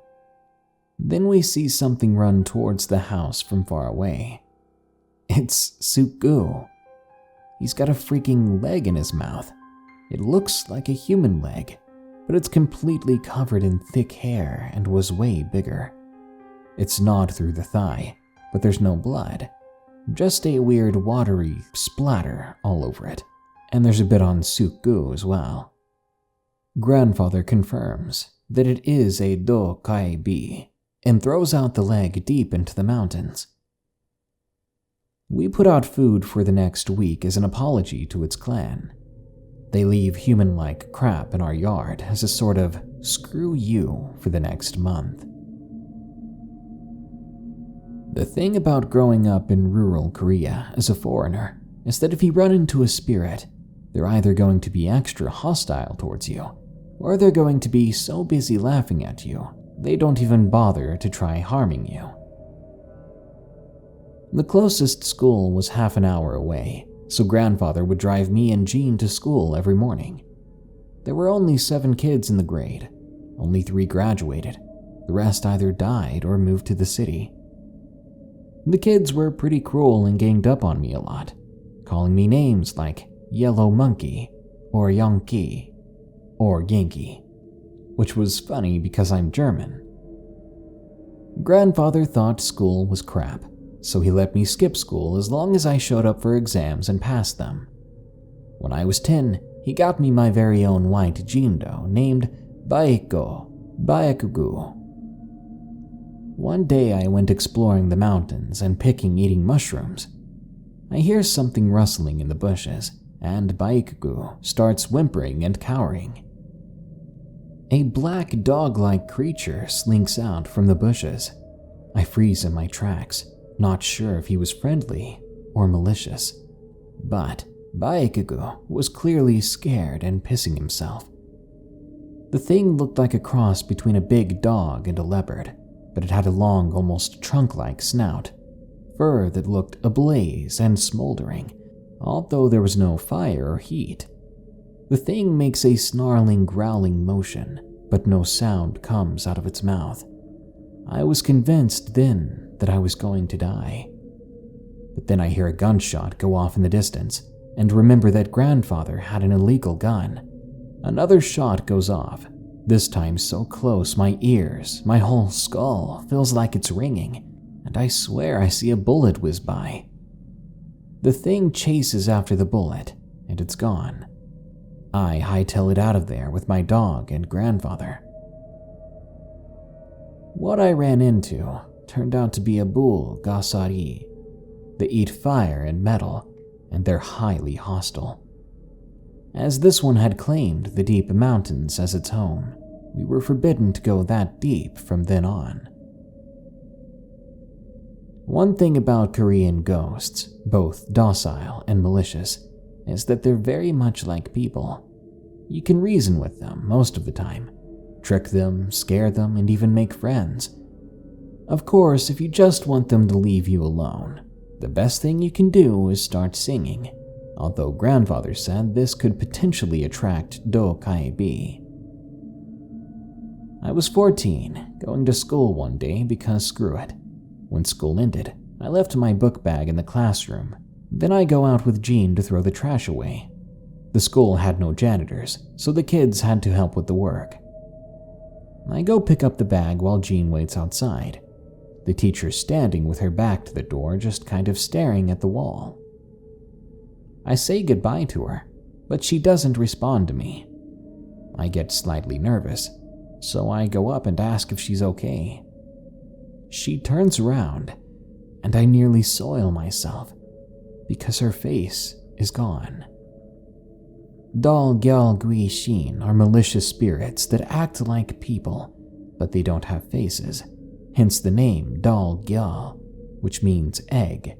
Speaker 1: Then we see something run towards the house from far away. It's Suku. He's got a freaking leg in his mouth. It looks like a human leg, but it's completely covered in thick hair and was way bigger. It's gnawed through the thigh, but there's no blood. Just a weird watery splatter all over it, and there's a bit on Suku as well. Grandfather confirms that it is a do-kai-bi and throws out the leg deep into the mountains. We put out food for the next week as an apology to its clan. They leave human-like crap in our yard as a sort of screw you for the next month. The thing about growing up in rural Korea as a foreigner is that if you run into a spirit, they're either going to be extra hostile towards you, or they're going to be so busy laughing at you, they don't even bother to try harming you. The closest school was half an hour away, so grandfather would drive me and Jean to school every morning. There were only 7 kids in the grade. Only 3 graduated. The rest either died or moved to the city. The kids were pretty cruel and ganged up on me a lot, calling me names like Yellow Monkey or Yankee or Yankee, which was funny because I'm German. Grandfather thought school was crap, so he let me skip school as long as I showed up for exams and passed them. When I was 10, he got me my very own white jindo named Baekugu. One day I went exploring the mountains and eating mushrooms. I hear something rustling in the bushes, and Baekugu starts whimpering and cowering. A black dog-like creature slinks out from the bushes. I freeze in my tracks, not sure if he was friendly or malicious. But Baekugu was clearly scared and pissing himself. The thing looked like a cross between a big dog and a leopard, but it had a long, almost trunk-like snout, fur that looked ablaze and smoldering, although there was no fire or heat. The thing makes a snarling, growling motion, but no sound comes out of its mouth. I was convinced then that I was going to die. But then I hear a gunshot go off in the distance, and remember that grandfather had an illegal gun. Another shot goes off, this time so close my ears, my whole skull feels like it's ringing, and I swear I see a bullet whiz by. The thing chases after the bullet, and it's gone. I hightail it out of there with my dog and grandfather. What I ran into turned out to be a bull gasari. They eat fire and metal, and they're highly hostile. As this one had claimed the deep mountains as its home, we were forbidden to go that deep from then on. One thing about Korean ghosts, both docile and malicious, is that they're very much like people. You can reason with them most of the time, trick them, scare them, and even make friends. Of course, if you just want them to leave you alone, the best thing you can do is start singing, although grandfather said this could potentially attract do-kai-bi. I was 14, going to school one day because screw it. When school ended, I left my book bag in the classroom. Then I go out with Jean to throw the trash away. The school had no janitors, so the kids had to help with the work. I go pick up the bag while Jean waits outside. The teacher's standing with her back to the door, just kind of staring at the wall. I say goodbye to her, but she doesn't respond to me. I get slightly nervous, so I go up and ask if she's okay. She turns around, and I nearly soil myself, because her face is gone. Dal Gyal Gui Shin are malicious spirits that act like people, but they don't have faces, hence the name Dal Gyal, which means egg.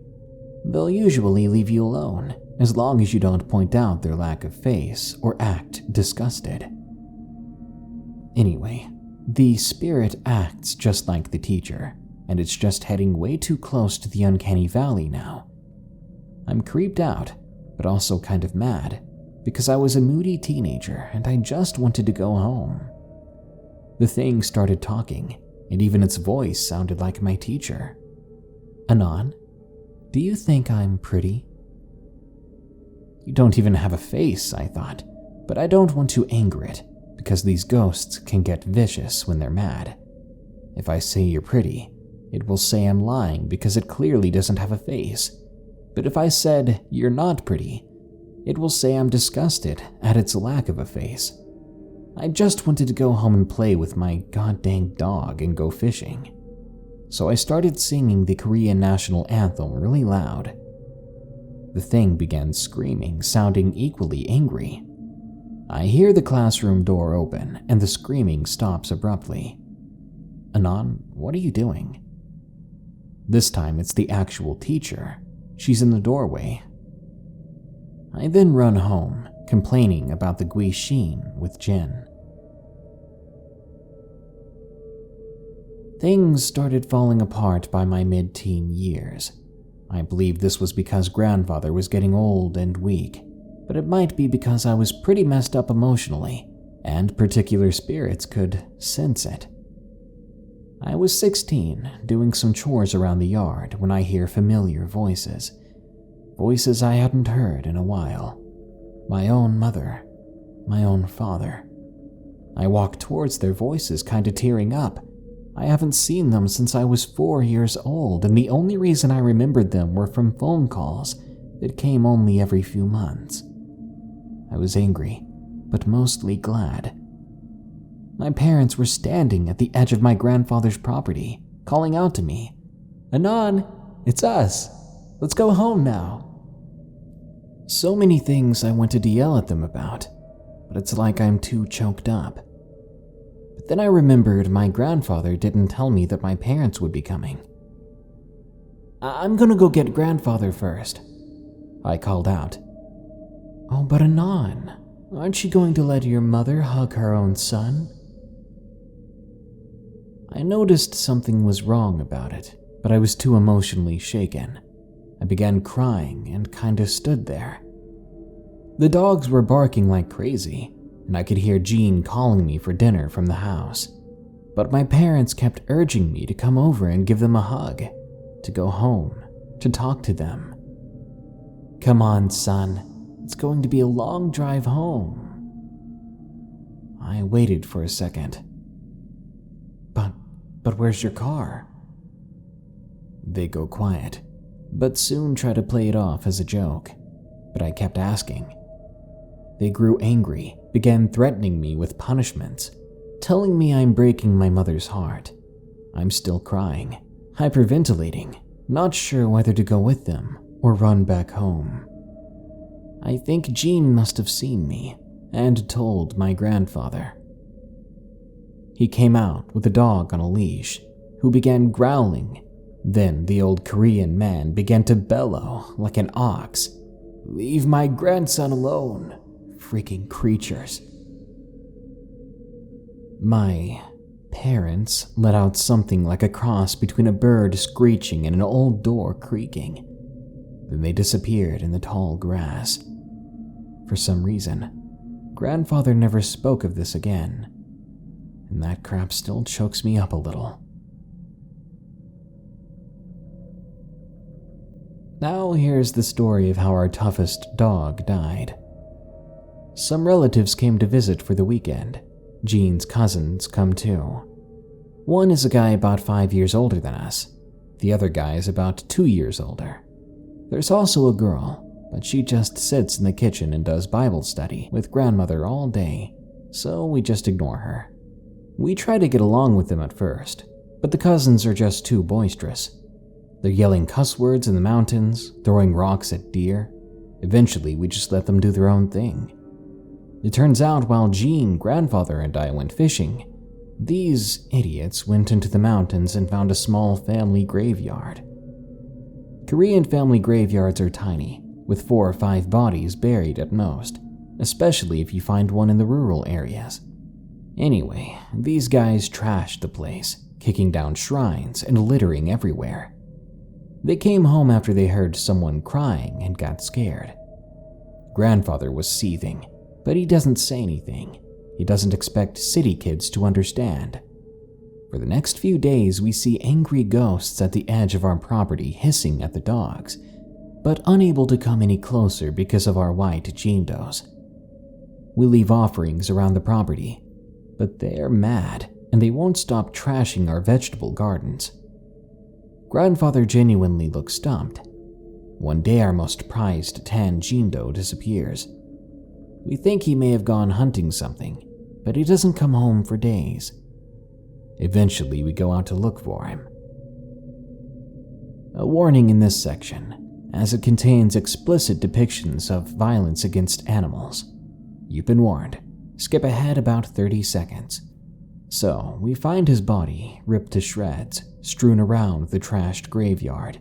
Speaker 1: They'll usually leave you alone, as long as you don't point out their lack of face or act disgusted. Anyway, the spirit acts just like the teacher, and it's just heading way too close to the uncanny valley now. I'm creeped out, but also kind of mad, because I was a moody teenager and I just wanted to go home. The thing started talking, and even its voice sounded like my teacher. "Anon, do you think I'm pretty?" You don't even have a face, I thought, but I don't want to anger it, because these ghosts can get vicious when they're mad. If I say you're pretty, it will say I'm lying because it clearly doesn't have a face. But if I said you're not pretty, it will say I'm disgusted at its lack of a face. I just wanted to go home and play with my goddamn dog and go fishing. So I started singing the Korean national anthem really loud. The thing began screaming, sounding equally angry. I hear the classroom door open and the screaming stops abruptly. "Anon, what are you doing?" This time it's the actual teacher. She's in the doorway. I then run home, complaining about the guishin with Jin. Things started falling apart by my mid-teen years. I believe this was because grandfather was getting old and weak, but it might be because I was pretty messed up emotionally, and particular spirits could sense it. I was 16, doing some chores around the yard when I hear familiar voices. Voices I hadn't heard in a while. My own mother, my own father. I walk towards their voices, kinda tearing up. I haven't seen them since I was 4 years old, and the only reason I remembered them were from phone calls that came only every few months. I was angry, but mostly glad. My parents were standing at the edge of my grandfather's property, calling out to me, "Anon, it's us. Let's go home now." So many things I wanted to yell at them about, but it's like I'm too choked up. But then I remembered my grandfather didn't tell me that my parents would be coming. "I'm gonna go get grandfather first," I called out. "Oh, but Anon, aren't you going to let your mother hug her own son?" I noticed something was wrong about it, but I was too emotionally shaken. I began crying and kinda stood there. The dogs were barking like crazy, and I could hear Jean calling me for dinner from the house. But my parents kept urging me to come over and give them a hug, to go home, to talk to them. "Come on, son. It's going to be a long drive home." I waited for a second. But where's your car?" They go quiet, but soon try to play it off as a joke, but I kept asking. They grew angry, began threatening me with punishments, telling me I'm breaking my mother's heart. I'm still crying, hyperventilating, not sure whether to go with them or run back home. I think Jean must have seen me and told my grandfather. He came out with a dog on a leash, who began growling. Then the old Korean man began to bellow like an ox. "Leave my grandson alone, freaking creatures." My parents let out something like a cross between a bird screeching and an old door creaking. Then they disappeared in the tall grass. For some reason, grandfather never spoke of this again, and that crap still chokes me up a little. Now here's the story of how our toughest dog died. Some relatives came to visit for the weekend. Jean's cousins come too. One is a guy about 5 years older than us. The other guy is about 2 years older. There's also a girl, but she just sits in the kitchen and does Bible study with grandmother all day, so we just ignore her. We try to get along with them at first, but the cousins are just too boisterous. They're yelling cuss words in the mountains, throwing rocks at deer. Eventually, we just let them do their own thing. It turns out while Jean, grandfather, and I went fishing, these idiots went into the mountains and found a small family graveyard. Korean family graveyards are tiny, with 4 or 5 bodies buried at most, especially if you find one in the rural areas. Anyway, these guys trashed the place, kicking down shrines and littering everywhere. They came home after they heard someone crying and got scared. Grandfather was seething, but he doesn't say anything. He doesn't expect city kids to understand. For the next few days, we see angry ghosts at the edge of our property hissing at the dogs, but unable to come any closer because of our white Jindos. We leave offerings around the property, but they're mad and they won't stop trashing our vegetable gardens. Grandfather genuinely looks stumped. One day our most prized tan Jindo disappears. We think he may have gone hunting something, but he doesn't come home for days. Eventually we go out to look for him. A warning in this section, as it contains explicit depictions of violence against animals. You've been warned. Skip ahead about 30 seconds. So, we find his body, ripped to shreds, strewn around the trashed graveyard.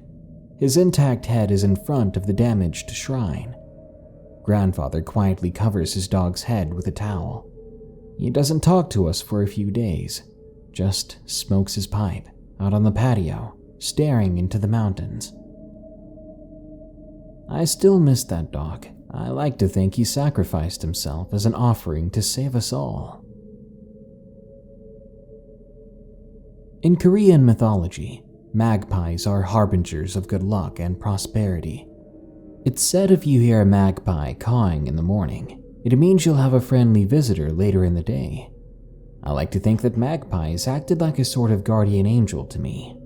Speaker 1: His intact head is in front of the damaged shrine. Grandfather quietly covers his dog's head with a towel. He doesn't talk to us for a few days, just smokes his pipe out on the patio, staring into the mountains. I still miss that dog. I like to think he sacrificed himself as an offering to save us all. In Korean mythology, magpies are harbingers of good luck and prosperity. It's said if you hear a magpie cawing in the morning, it means you'll have a friendly visitor later in the day. I like to think that magpies acted like a sort of guardian angel to me.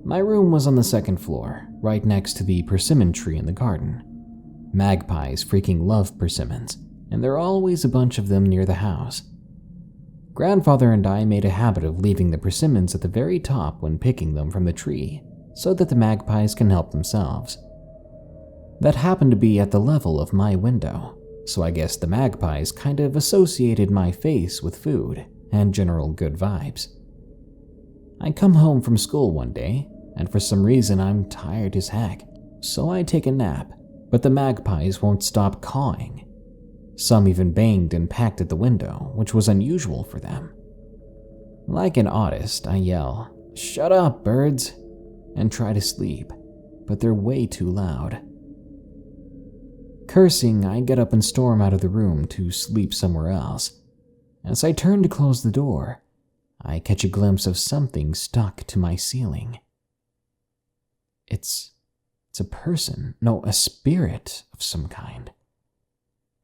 Speaker 1: My room was on the second floor, right next to the persimmon tree in the garden. Magpies freaking love persimmons, and there are always a bunch of them near the house. Grandfather and I made a habit of leaving the persimmons at the very top when picking them from the tree, so that the magpies can help themselves. That happened to be at the level of my window, so I guess the magpies kind of associated my face with food and general good vibes. I come home from school one day, and for some reason I'm tired as heck, so I take a nap, but the magpies won't stop cawing. Some even banged and pecked at the window, which was unusual for them. Like an autist, I yell, "Shut up, birds!" and try to sleep, but they're way too loud. Cursing, I get up and storm out of the room to sleep somewhere else. As I turn to close the door, I catch a glimpse of something stuck to my ceiling. It's a person, no, a spirit of some kind.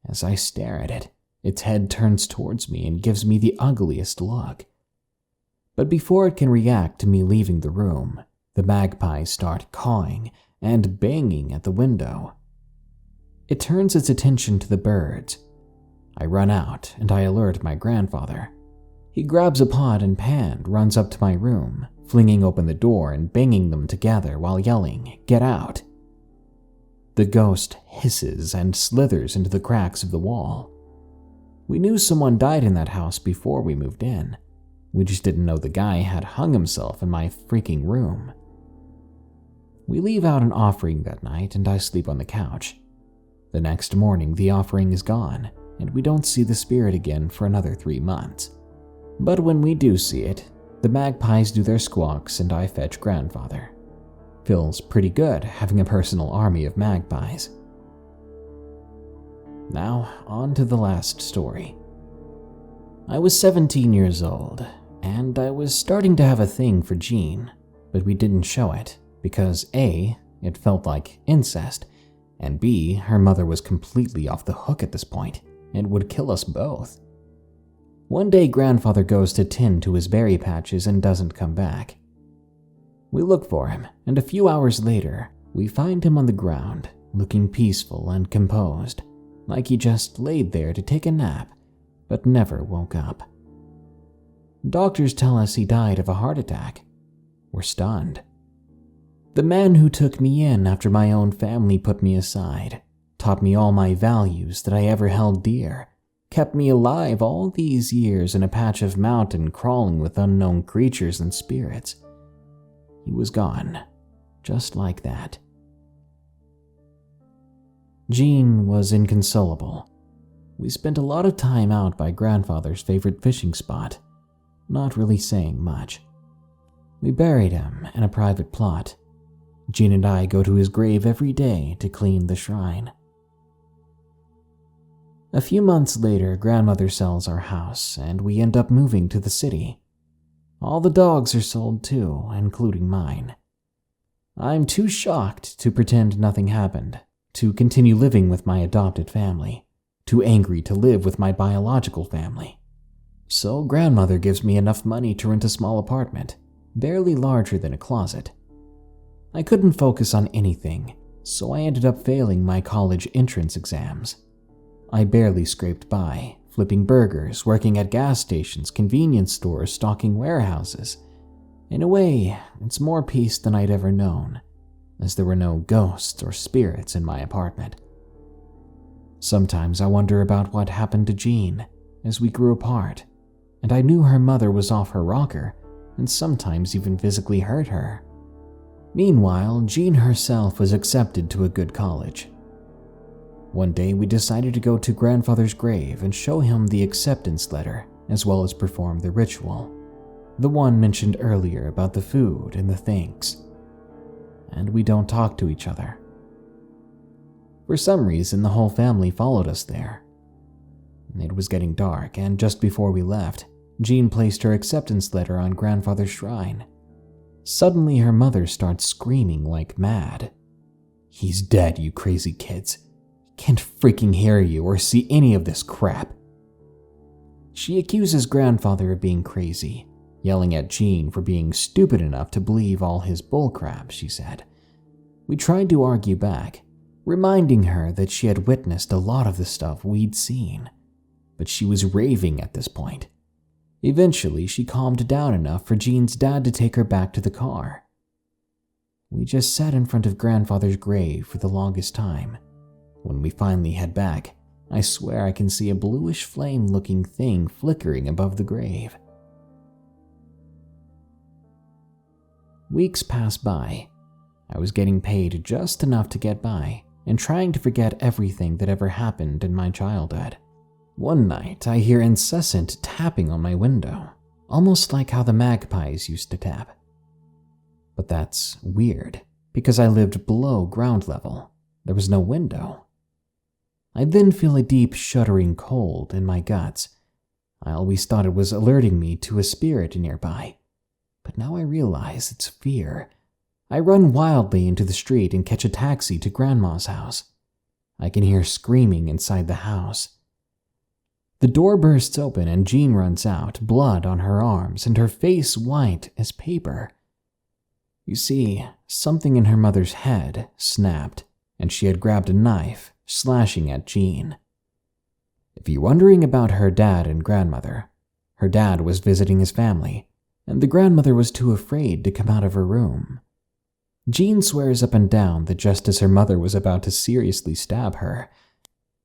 Speaker 1: As I stare at it, its head turns towards me and gives me the ugliest look. But before it can react to me leaving the room, the magpies start cawing and banging at the window. It turns its attention to the birds. I run out and I alert my grandfather. He grabs a pot and pan, runs up to my room, flinging open the door and banging them together while yelling, "Get out!" The ghost hisses and slithers into the cracks of the wall. We knew someone died in that house before we moved in. We just didn't know the guy had hung himself in my freaking room. We leave out an offering that night and I sleep on the couch. The next morning, the offering is gone, and we don't see the spirit again for another 3 months. But when we do see it, the magpies do their squawks and I fetch grandfather. Feels pretty good having a personal army of magpies. Now, on to the last story. I was 17 years old, and I was starting to have a thing for Jean, but we didn't show it because A, it felt like incest, and B, her mother was completely off the hook at this point and would kill us both. One day, grandfather goes to tend to his berry patches and doesn't come back. We look for him, and a few hours later, we find him on the ground, looking peaceful and composed, like he just laid there to take a nap, but never woke up. Doctors tell us he died of a heart attack. We're stunned. The man who took me in after my own family put me aside, taught me all my values that I ever held dear, kept me alive all these years in a patch of mountain crawling with unknown creatures and spirits. He was gone, just like that. Jean was inconsolable. We spent a lot of time out by grandfather's favorite fishing spot, not really saying much. We buried him in a private plot. Jean and I go to his grave every day to clean the shrine. A few months later, grandmother sells our house, and we end up moving to the city. All the dogs are sold too, including mine. I'm too shocked to pretend nothing happened, to continue living with my adopted family, too angry to live with my biological family. So grandmother gives me enough money to rent a small apartment, barely larger than a closet. I couldn't focus on anything, so I ended up failing my college entrance exams. I barely scraped by, flipping burgers, working at gas stations, convenience stores, stocking warehouses. In a way, it's more peace than I'd ever known, as there were no ghosts or spirits in my apartment. Sometimes I wonder about what happened to Jean as we grew apart, and I knew her mother was off her rocker and sometimes even physically hurt her. Meanwhile, Jean herself was accepted to a good college. One day we decided to go to grandfather's grave and show him the acceptance letter, as well as perform the ritual. The one mentioned earlier about the food and the thanks. And we don't talk to each other. For some reason, the whole family followed us there. It was getting dark, and just before we left, Jean placed her acceptance letter on grandfather's shrine. Suddenly, her mother starts screaming like mad. "He's dead, you crazy kids. Can't freaking hear you or see any of this crap." She accuses grandfather of being crazy, yelling at Jean for being stupid enough to believe all his bullcrap, she said. We tried to argue back, reminding her that she had witnessed a lot of the stuff we'd seen, but she was raving at this point. Eventually, she calmed down enough for Jean's dad to take her back to the car. We just sat in front of grandfather's grave for the longest time. When we finally head back, I swear I can see a bluish flame-looking thing flickering above the grave. Weeks passed by. I was getting paid just enough to get by and trying to forget everything that ever happened in my childhood. One night, I hear incessant tapping on my window, almost like how the magpies used to tap. But that's weird, because I lived below ground level. There was no window. I then feel a deep, shuddering cold in my guts. I always thought it was alerting me to a spirit nearby, but now I realize it's fear. I run wildly into the street and catch a taxi to Grandma's house. I can hear screaming inside the house. The door bursts open and Jean runs out, blood on her arms and her face white as paper. You see, something in her mother's head snapped, and she had grabbed a knife, slashing at Jean. If you're wondering about her dad and grandmother, her dad was visiting his family, and the grandmother was too afraid to come out of her room. Jean swears up and down that just as her mother was about to seriously stab her,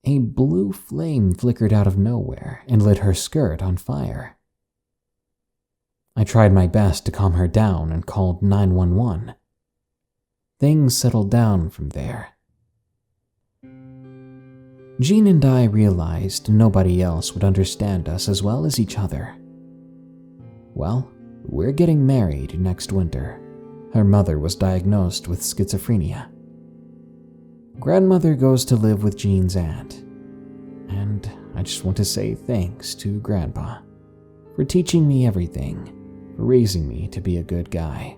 Speaker 1: a blue flame flickered out of nowhere and lit her skirt on fire. I tried my best to calm her down and called 911. Things settled down from there. Jean and I realized nobody else would understand us as well as each other. Well, we're getting married next winter. Her mother was diagnosed with schizophrenia. Grandmother goes to live with Jean's aunt. And I just want to say thanks to Grandpa for teaching me everything, for raising me to be a good guy.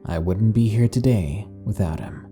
Speaker 1: I wouldn't be here today without him.